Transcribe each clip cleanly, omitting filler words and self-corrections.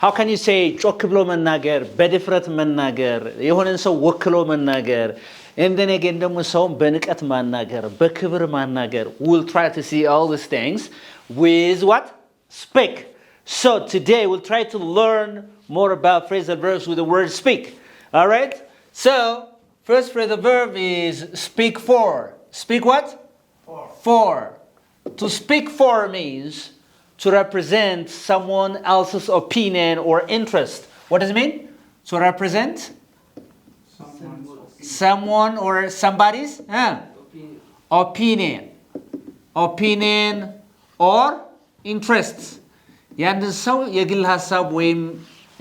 how can you say ጮክ ብሎ መናገር በድፍረት መናገር የሆነን ሰው ወክሎ መናገር and then again ደግሞ ሰው በንቀት ማናገር በክብር ማናገር we'll try to see all these things with what speak so today we'll try to learn more about phrasal verbs with the word speak all right so first phrasal verb is speak for speak what for to speak for means to represent someone else's opinion or interest. What does it mean? To represent someone or somebody's opinion or interests. ያንድ ሰው የግል ሐሳብ ወይም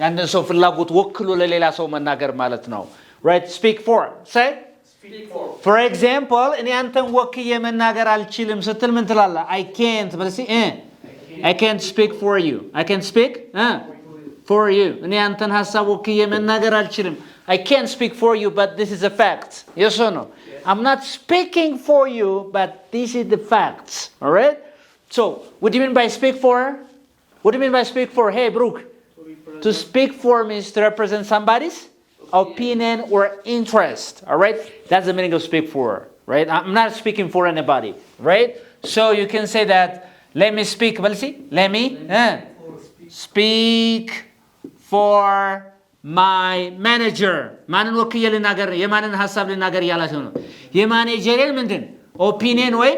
ያንድ ሰው ፍላጎት ወክሎ ለሌላ ሰው መናገር ማለት ነው. Right? Speak for. Say? Speak for. For example, እኔ አንተን ወክዬ መናገር አልችልም ስትል ምን ትላለህ? I can't. በለሲ I can't speak for you. I can speak for you. እኔ አንተን ሐሳብ ወክዬ መናገር አልችልም. I can't speak for you, but this is a fact. Yes or no? Yes. I'm not speaking for you, but this is the facts. All right? So, what do you mean by speak for? What do you mean by speak for? Hey, Brooke. To speak for means to represent somebody's opinion or interest. All right? That's the meaning of speak for. Right? I'm not speaking for anybody. Right? So, you can say that let me speak. Let me speak for my manager. ማንን ወክዬ ልናገር የማንን ሐሳብ ልናገር ያላችሁ ነው የማኔጀርን ምንድን opinion ወይ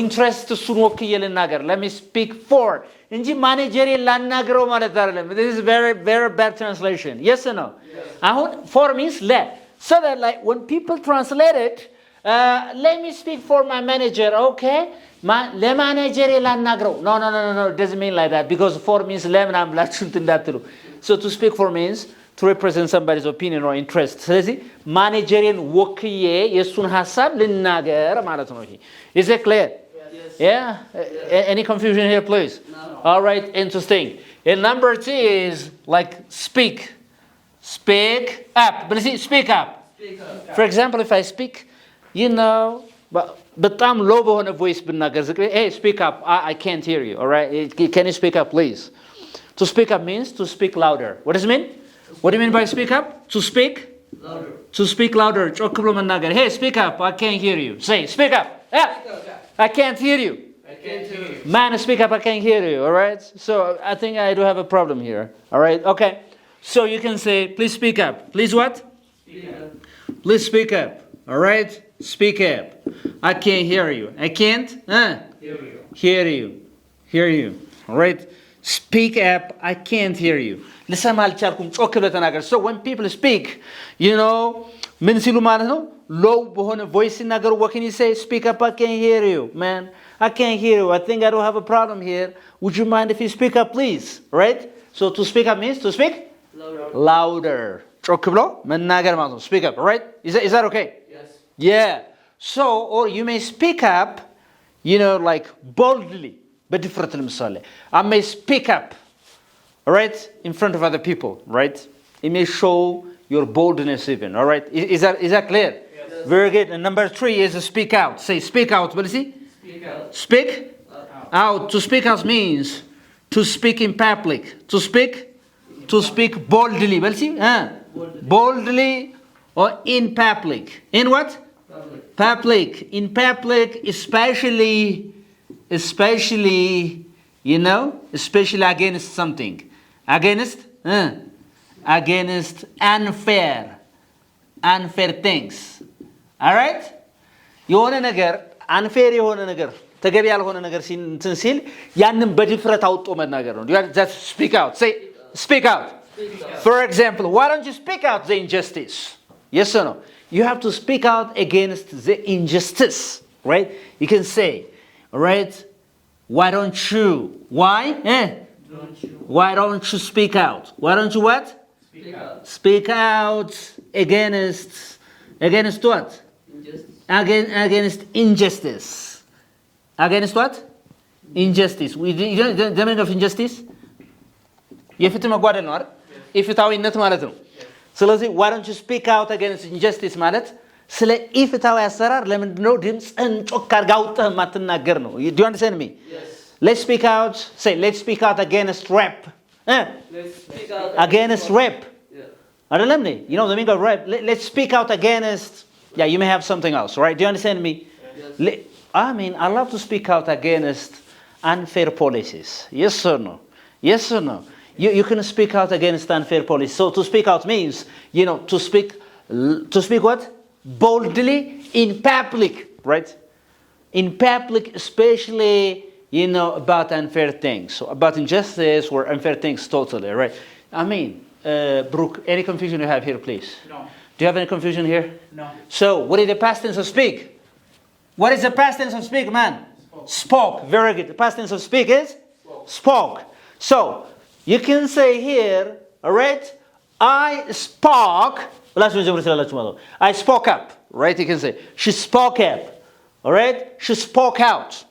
interest እሱን ወክዬ ልናገር let me speak for እንጂ ማኔጀርን ላናገረው ማለት አይደለም this is very very bad translation yes or no አሁን for means let so that like when people translate it let me speak for my manager okay ለማኔጀር ላናገረው no it doesn't mean like that because for means ለምን አምላችሁ እንዳትሉ so to speak for means to represent somebody's opinion or interest ስለዚህ ማኔጀርን ወክዬ የሱን ሐሳብ ልናገር ማለት ነው ይሄ is it clear yeah any confusion here please no. All right interesting and number 2 is like speak up but see speak up for example if I speak you know በጣም low በሆነ voice ብናገር hey speak up I can't hear you all right can you speak up please to speak up means to speak louder what does it mean what do you mean by speak up to speak louder to speak louder ጮክ ብሎ መናገር hey speak up I can't hear you say speak up I can't hear you man speak up I can't hear you all right so I think I do have a problem here all right okay so you can say please speak up please what speak up please speak up all right speak up I can't hear you I can't hear you all right speak up I can't hear you ልሰማ አልቻልኩም ጮክ ብለህ ተናገር so when people speak you know ምን ሲሉ ማለት ነው low በሆነ voice ሲናገሩ what can you say speak up I can't hear you man I can't hear you I think I don't have a problem here would you mind if you speak up please right so to speak up means to speak louder ጮክ ብሎ መናገር ማለት ነው speak up right is that okay yes yeah so or you may speak up you know like boldly በድፍረት ለምሳሌ I may speak up right in front of other people right it may show your boldness even all right is that clear yes. Very good and number 3 is to speak out say speak out what is it speak out to speak out means to speak in public to speak boldly what is it boldly or in public in what public in public especially you know especially against something against unfair things all right የሆነ ነገር unfair የሆነ ነገር ተገቢ ያልሆነ ነገር ሲል ያንን በድፍረት አውጦ መናገር ነው just speak out say speak out for example why don't you speak out the injustice yes or no you have to speak out against the injustice right you can say all right why don't you why don't you speak out why don't you what speak out against what against injustice against what injustice you know the meaning of injustice የፍትህ መጓደል ነው አይደል ኢፍትሃዊነት ማለት ነው ስለዚህ why don't you speak out against injustice ማለት ስለ ኢፍትሃዊ አሰራር ለምንድን ነው ድምጽን ጮክ አድርገህ አውጥተህ ማትናገር ነው do you understand me yes let's speak out say let's speak out against Let's speak out against rape. Yeah. አይደለም እንዴ? You know the meaning of rape. Let's speak out against. Yeah, you may have something else, right? Do you understand me? Yes. I mean, I love to speak out against unfair policies. Yes or no? Yes or no? You can speak out against unfair policies. So to speak out means, you know, to speak what? Boldly in public, right? In public, especially, you know, about unfair things, so about injustice or unfair things totally, right? I mean, Brooke, any confusion you have here, please? No. Do you have any confusion here? No. So, what is the past tense of speak? What is the past tense of speak, man? Spoke. Very good. The past tense of speak is? Spoke. So, you can say here, all right, I spoke. I spoke up, right? You can say, she spoke up, all right? She spoke out.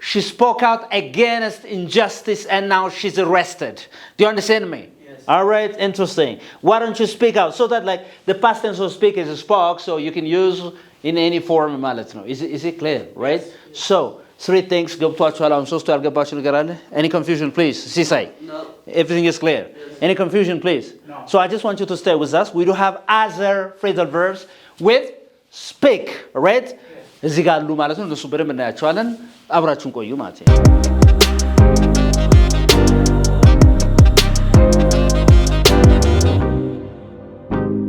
She spoke out against injustice and now she's arrested. Do you understand me? Yes. All right, interesting. Why don't you speak out? So that like the past tense of speak is spoke, so you can use in any form ማለት ነው. Is it clear, right? Yes. So, three things ገብቷችኋል። አሁን ሶስቱ ያልገባችሁ ነገር አለ? Any confusion, please? ሲሳይ. No. Everything is clear. Yes. Any confusion, please? No. So I just want you to stay with us. We do have other phrasal verbs with speak, all right? እዚህ ጋር አሉ ማለት ነው። እነሱ በደንብ እናያቸዋለን። አብራችሁን ቆዩ ማለት ነው።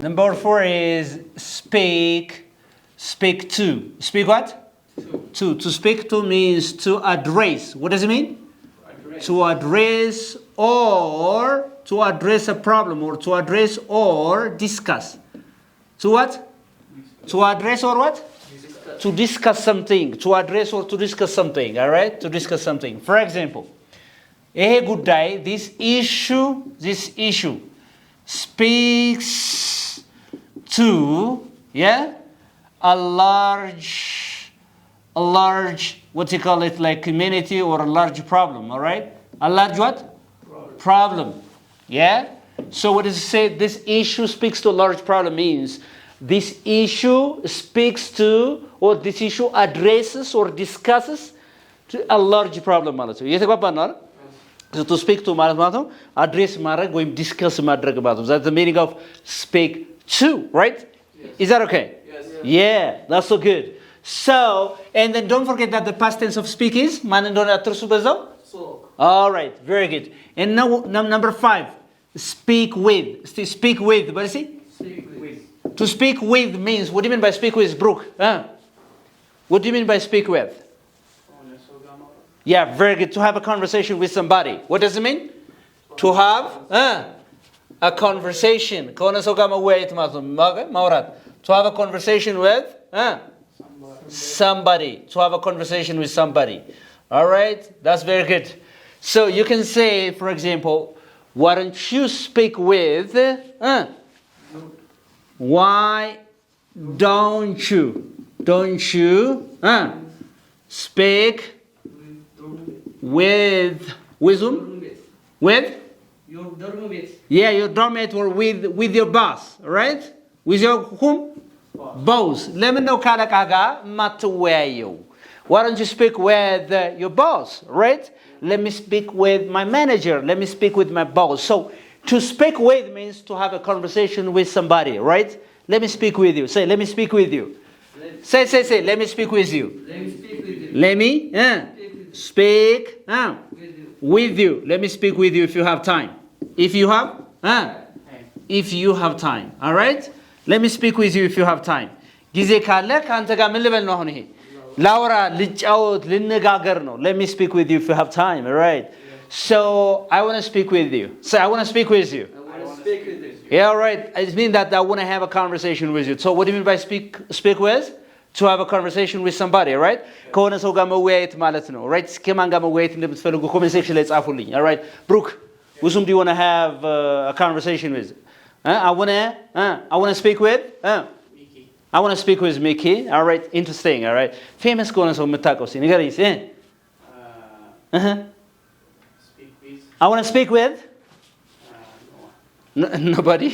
Number 4 is speak. Speak to. Speak what? To. To speak to means to address. What does it mean? Address. To address or to address a problem or to address or discuss. To what? To address or what? To discuss something. To address or to discuss something. All right? To discuss something. For example, ይሄ ጉዳይ, this issue speaks to, yeah, a large, what do you call it, like community or a large problem, all right? A large what? Problem. Yeah? So what does it say? This issue speaks to a large problem means this issue speaks to, or this issue addresses or discusses to a large problem ማለት ነው። እየተግባባን ነው አይደል? So to speak to ማለት ነው address ማድረግ ወይም discuss ማድረግ ማለት ነው. That's the meaning of speak to, right? Yes. Is that okay? Yes. Yeah, that's so good. So, and then don't forget that the past tense of speak is ማን እንደሆነ አትርሱ በዛው? Spoke. All right, very good. And now number 5, speak with. Speak with, what is it? Speak with. To speak with means, what do you mean by speak with, Brooke? What do you mean by speak with? Yeah, very good. To have a conversation with somebody. What does it mean? To have a conversation. ከሆነ ሰው ጋር መወያየት ማለት ነው። ማውራት. To have a conversation with somebody. To have a conversation with somebody. All right? That's very good. So you can say, for example, why don't you speak with... Why don't you speak with whom? With? Your dormit. Yeah, your dormmate or with your boss, right? With your whom? Boss. ለምን ነው ካለቃ ጋር የማትወያየው? Why don't you speak with your boss, right? Let me speak with my manager. Let me speak with my boss. So to speak with means to have a conversation with somebody, right? Let me speak with you. Say, let me speak with you. Say, let me speak with you. Let me speak with you. Let me speak With you. with you. Let me speak with you if you have time. If you have time. All right? Let me speak with you if you have time. ጊዜ ካለ ካንተ ጋር ምን ልበል ነው አሁን ይሄ? ላውራ ልጫወት ልነጋገር ነው. Let me speak with you if you have time. All right? So, I want to speak with you. Say, I want to speak with you. I want to speak with you. Yeah, all right. It means that I want to have a conversation with you. So what do you mean by speak with? To have a conversation with somebody, right? ከሆነ ሰው ጋር መወያየት ማለት ነው. Right? ከማን ጋር መወያየት እንደምትፈልጉ ኮሜንት ሴክሽን ላይ ጻፉልኝ. All right? Brooke, with whom do you want to have a conversation with? I want to speak with? Mickey. I want to speak with Mickey. All right. Interesting. All right. Famous ከሆነ ሰው የምታውቀው እስኪ ንገረኝ እስኪ. Speak with. I want to speak with? No one. Nobody?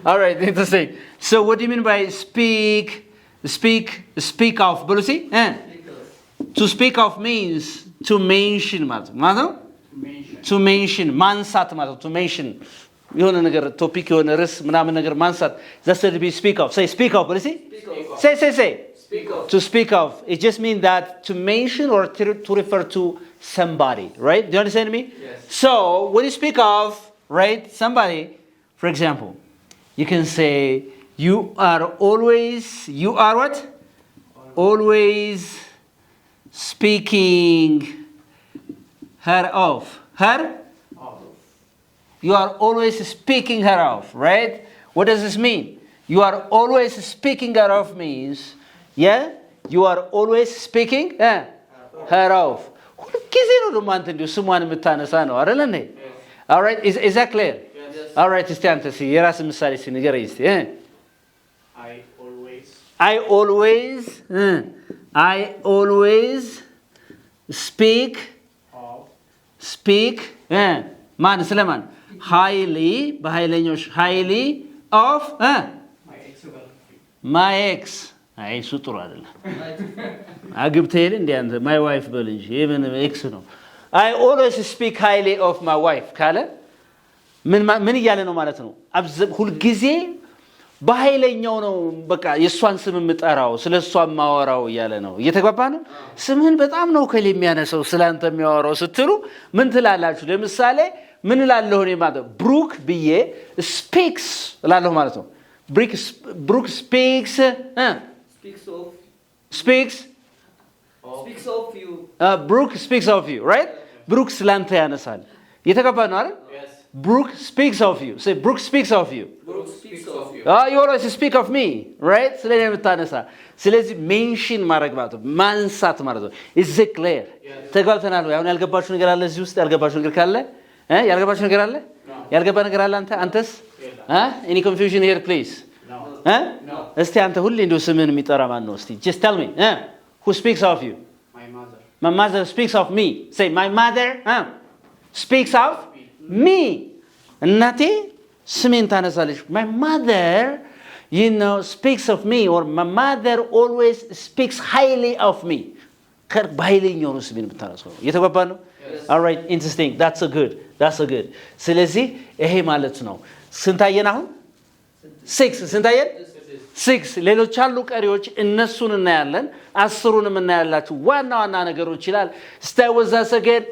All right, interesting. So what do you mean by speak of? Because To speak of means to mention. To mention. to mention ማንሳት ማለት to mention የሆነ ነገር ቶፒክ የሆነ ርዕስ ምናምን ነገር ማንሳት that's to be speak of say speak of let's see say Speak of. to speak of it just means that to mention or to refer to somebody right do you understand me Yes. so when you speak of right somebody for example you can say you are what always speaking her of her you are always speaking her of right what does this mean you are always speaking her of means yeah you are always speaking her of ሁልጊዜ ነው ደግሞ አንተ እንዲሁ ስሟን የምታነሳ ነው አይደል እንዴ all right is that clear Yes. all right እስቲ አንተ እስቲ የራስ ምሳሌ እስቲ ንገረኝ እስቲ I always speak ማን ስለማን highly በኃይለኞች highly of my ex አይ እሱ ጥሩ አይደለም አግብተህ እንዴ አንተ my wife በል እንጂ even ex ነው I always speak highly of my wife ካለ ምን እያለ ነው ማለት ነው ሁልጊዜ በኃይለኛው ነው በቃ የሷን ስም የምጠራው ስለሷ ማወራው እያለ ነው እየተግባባ ነው ስምህን በጣም ነው ከሌ የሚያነሳው ስላንተ የሚያወራው ስትሉ ምን ትላላችሁ ለምሳሌ ምን እላለሁ እኔ ማለት ብሩክ ብዬ speaks እላለሁ ማለት ነው ብሩክ speaks Speaks of you. ብሩክ speaks of you right ብሩክ ስላንተ ያነሳል እየተግባባ ነው አይደል Brooke speaks of you. Say, Brooke speaks of you. Brooke speaks of you. You always speak of me, right? ስለዚህ የምታነሳ ስለዚህ ሜንሽን ማድረግ ማለት ነው ማንሳት ማለት ነው is it clear ተጋብተናል ወይ አሁን ያልገባችሁ ነገር አለ እዚህ ውስጥ ያልገባችሁ ነገር ካለ ያልገባችሁ ነገር አለ ያልገባ ነገር አለ አንተስ any confusion here please No. እስቲ አንተ ሁሌ እንደው ስምህን የሚጠራ ማን ነው እስቲ just tell me who speaks of you my mother speaks of me say my mother speaks of me እናቴ ስሜን ታነሳለች my mother speaks of me or my mother always speaks highly of me በኃይለኛው ነው ስሜን የምታነሳው እየተግባባ ነው all right interesting that's a good ስለዚህ ይሄ ማለት ነው ስንታየን አሁን 6 ስንታየን 6 ሌሎች አሉ ቀሪዎች እነሱን እናያለን 10ሩንም እናያላችሁ ዋና ዋና ነገሮች ይላል stay with us again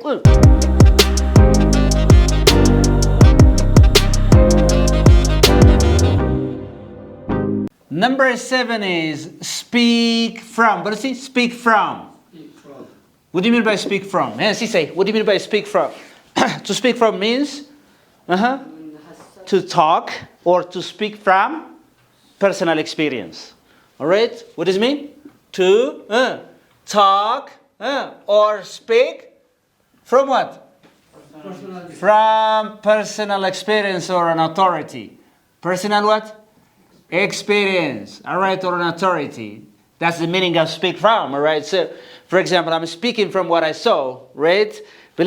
Number 7 is speak from. But let's see, speak from. What do you mean by speak from? Yes, say, what do you mean by speak from? To speak from means to talk or to speak from personal experience. All right? What does it mean? To talk or speak from what? From personal experience or an authority. Personal what? Experience, all right, or an authority. That's the meaning of speak from, all right? So, for example, I'm speaking from what I saw, right? For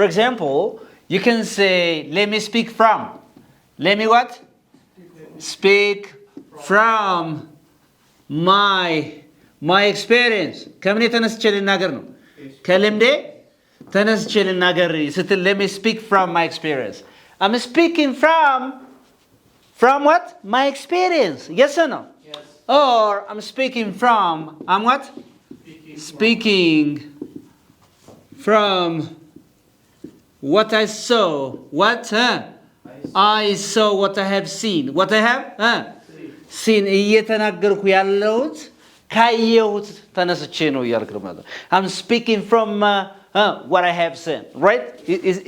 example, you can say, let me speak from. Let me what? Speak from my experience. ከምን ተነስቼ ልናገር ነው? ከልምዴ ተነስቼ ልናገር ስትል let me speak from my experience. I'm speaking from what? My experience. Yes or no? Yes. Or I'm speaking from, I'm what? Speaking from what I saw. What? I saw what I have seen. What I have? Seen. እየተናገርኩ ያለሁት ካየሁት ተነስቼ ነው እያልኩ ማለት I'm speaking from what I have seen. Right?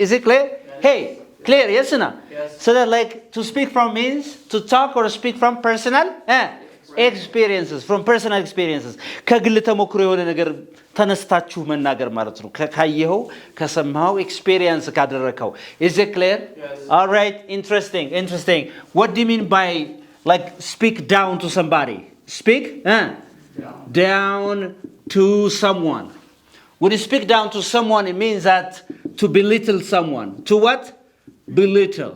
Is it clear? Yes. Hey. Clear, yes or no? Yes. So that like to speak from means to talk or speak from personal experiences, from personal experiences. ከግል ተሞክሮ የሆነ ነገር ተነስታችሁ መናገር ማለት ነው ካየኸው ከሰማኸው experience ካደረከው is it clear? Yes. All right, interesting. What do you mean by like speak down to somebody? Speak down to someone. When you speak down to someone it means that to belittle someone. To what? Belittle.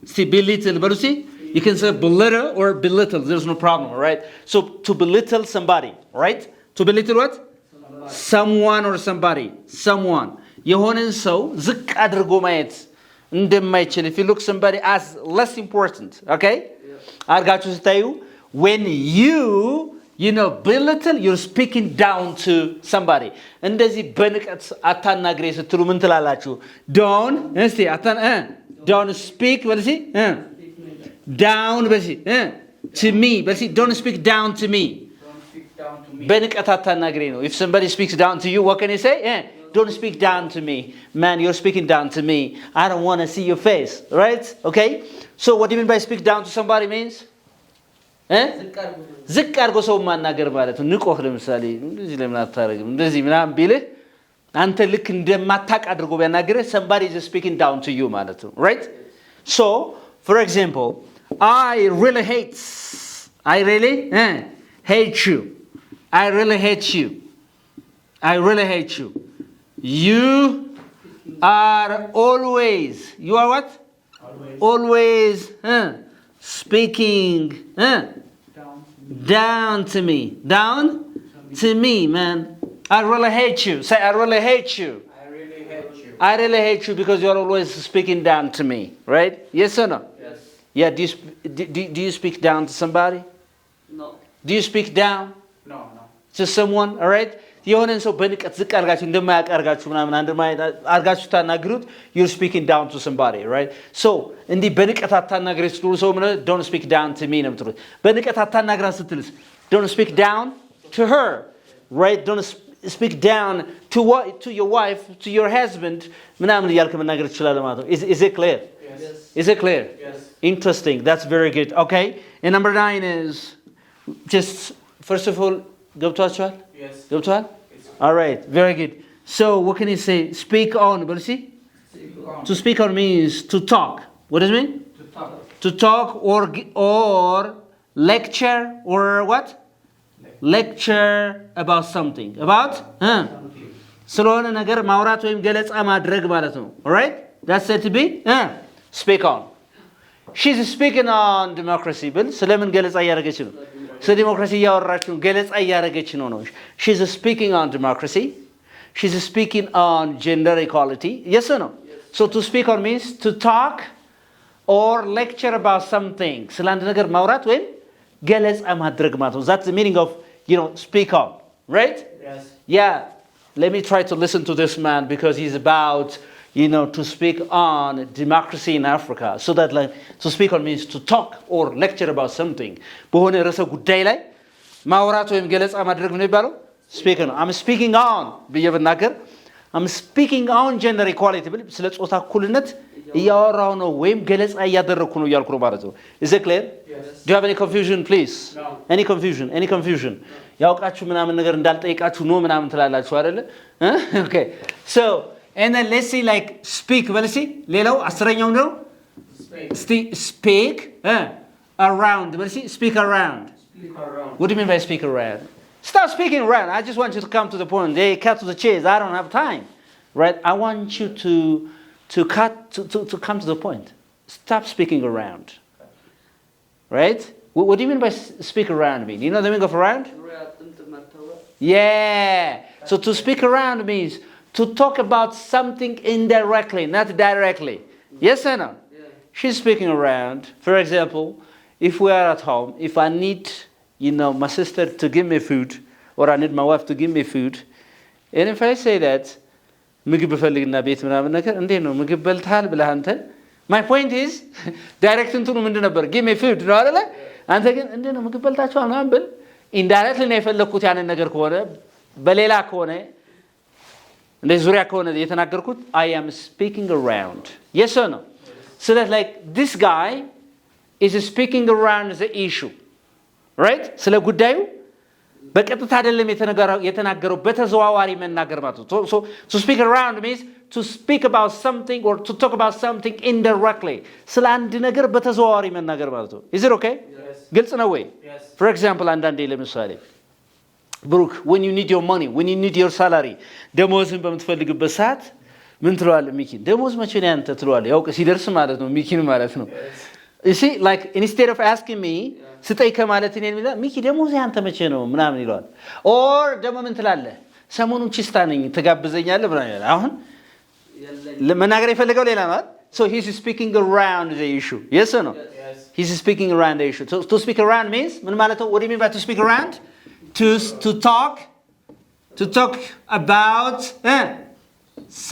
See, belittle. But you see, you can say belittle or belittle. There's no problem, right? So to belittle somebody, right? To belittle what? someone or somebody someone የሆነን ሰው ዝቅ አድርጎ ማየት እንደማይችል if you look somebody as less important okay አርጋችሁ ስታዩ when you know belittle you're speaking down to somebody እንደዚህ በንቀት አታናግሬ ስትሉ ምን ትላላችሁ don't እስቲ don't speak በልሲ down በልሲ to me በልሲ don't speak down to me በንቀት አታናግሬ ነው if somebody speaks down to you what can you say don't speak down to me man you're speaking down to me I don't want to see your face right okay so what do you mean by speak down to somebody means ዝቅ አድርጎ ሰው ማናገር ማለት ነው ንቆህ ለምሳሌ እንደዚህ ለምን አታረግም እንደዚህ ምናምን ቢልህ አንተ ልክ እንደማታቅ አድርጎ ቢያናገርህ somebody is speaking down to you ማለት ነው right so for example I really hate you I really hate you you are always you are what always speaking down to me man I really hate you say I really hate you I really hate you because you are always speaking down to me right yes or no Yes. yeah do you speak down to somebody No. do you speak down No. to someone all right የሆነን ሰው በንቀት ዝቅ አርጋችሁ እንደማያቀርጋችሁ ምናምን አንድ አርጋችሁ ታናግሩት you're speaking down to somebody right so እንዲ በንቀት አታናግሬ ስትሉ ሰው ምን don't speak down to me ነው የምትሉት በንቀት አታናግራ ስትልስ don't speak down to her right don't speak down to your wife to your husband ምናምን እያልክ መናገር ትችላለህ ማለት ነው is it clear Yes. is it clear Yes. interesting that's very good okay and number 9 is just first of all ገብቷችኋል Yes. ገብቷል all right very good so what can you say speak on but see to speak on means to talk what does it mean to talk or lecture or what lecture about something about ስለሆነ ነገር ማውራት ወይም ገለጻ ማድረግ ማለት ነው all right that's said to be speak on she's speaking on democracy ብል ስለምን ገለጻ እያደረገች ነው ስለ ዲሞክራሲ እያወራችሁ ገለጻ እያደረገች ነው she's speaking on democracy she's speaking on gender equality yes or no so to speak on means to talk or lecture about something ስለ አንድ ነገር ማውራት ወይም ገለጻ ማድረግ ማለት ነው that's the meaning of speak on right Yes. yeah let me try to listen to this man because he's about to speak on democracy in Africa so that like to speak on means to talk or lecture about something በሆነ ርዕሰ ጉዳይ ላይ ማውራት ወይም ገለጻ ማድረግ ነው ይባላል speak on I'm speaking on ብየብናገር I'm speaking on gender equality ብል ስለ ጾታ እኩልነት እያወራው ነው ወይም ገለጻ እያደረኩ ነው እያልኩ ነው ማለት ነው is it clear Yes. do you have any confusion please No. any confusion ያውቃችሁ ምናምን ነገር እንዳልጠይቃችሁ ነው ምናምን ትላላችሁ አይደለ okay so and then let's see like speak let's see ሌላው አስረኛው ነው speak around let's see speak around Speak around. what do you mean by speak around stop speaking around I just want you to come to the point hey cut to the chase I don't have time right I want you to cut to come to the point stop speaking around right what do you mean by speak around mean you know the meaning of around yeah so to speak around means to talk about something indirectly, not directly. Yes or no? Yeah. She's speaking around. For example, if we are at home, if I need, my sister to give me food, or I need my wife to give me food, and if I say that, my point is, direct into give me food. And again, indirectly የፈለኩት ያንን ነገር ከሆነ በሌላ ከሆነ እንደ ዙሪያ ከሆነ የተናገርኩት I am speaking around yes or no so that like this guy is speaking around the issue right ስለ ጉዳዩ በቀጥታ አይደለም የተናገረው በተዘዋዋሪ መናገር ማለት ነው so to speak around means to speak about something or to talk about something indirectly ስለ አንድ ነገር በተዘዋዋሪ መናገር ማለት ነው is it okay Yes. ግልጽ ነው ወይ Yes. for example አንዳንዴ ለምሳሌ ብሩክ when you need your money when you need your salary ደሞዝን በምትፈልግበት ሰዓት ምን ትለዋለህ ሚኪ ደሞዝ መቼ ነው ያንተ ትለዋለህ ያው ሲደርስ ማለት ነው ሚኪን ማለት ነው you see like instead of asking me ስጠይ ከማለት እኔ ሚኪ ደሞዝ ያንተ መቼ ነው ምናምን ይለዋል or ደግሞ ምን ትላለህ ሰሞኑን ቺስታ ነኝ ትጋብዘኛለህ ብለኛል። አሁን ለመናገር የፈለገው ሌላ ነው። So he's speaking around the issue. Yes or no? Yes. He's speaking around the issue. To speak around means ምን ማለት ነው? What do you mean by to speak around? To talk about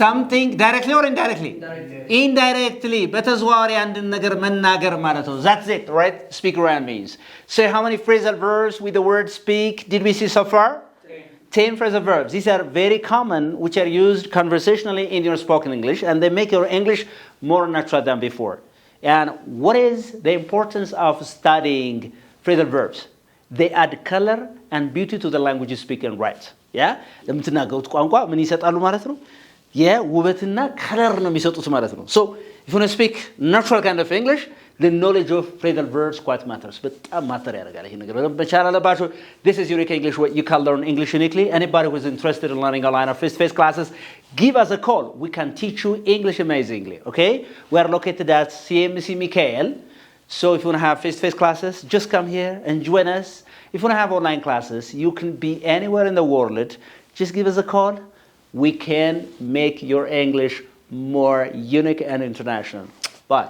something directly or indirectly? Indirectly. በተዘዋዋሪ አንድን ነገር መናገር ማለት ነው. That's it, right? Speak around means. So how many phrasal verbs with the word speak did we see so far? 10 phrasal verbs. These are very common, which are used conversationally in your spoken English, and they make your English more natural than before. And what is the importance of studying phrasal verbs? They add color and beauty to the language you speak and write. Yeah? ለምትናገሩት ቋንቋ ምን ይሰጣሉ ማለት ነው? የውበትና ከለር ነው የሚሰጡት ማለት ነው። So, if you want to speak natural kind of English, the knowledge of phrasal verbs quite matters. በጣም ማተር ያደርጋል ይሄ ነገር በቻለ አለባችሁ። This is unique English where you can learn English uniquely. Anybody who is interested in learning online or face-to-face classes, give us a call. We can teach you English amazingly, okay? We are located at CMC Mikael. So if you want to have face-to-face classes, just come here and join us. If you want to have online classes, you can be anywhere in the world. Just give us a call. We can make your English more unique and international. Bye.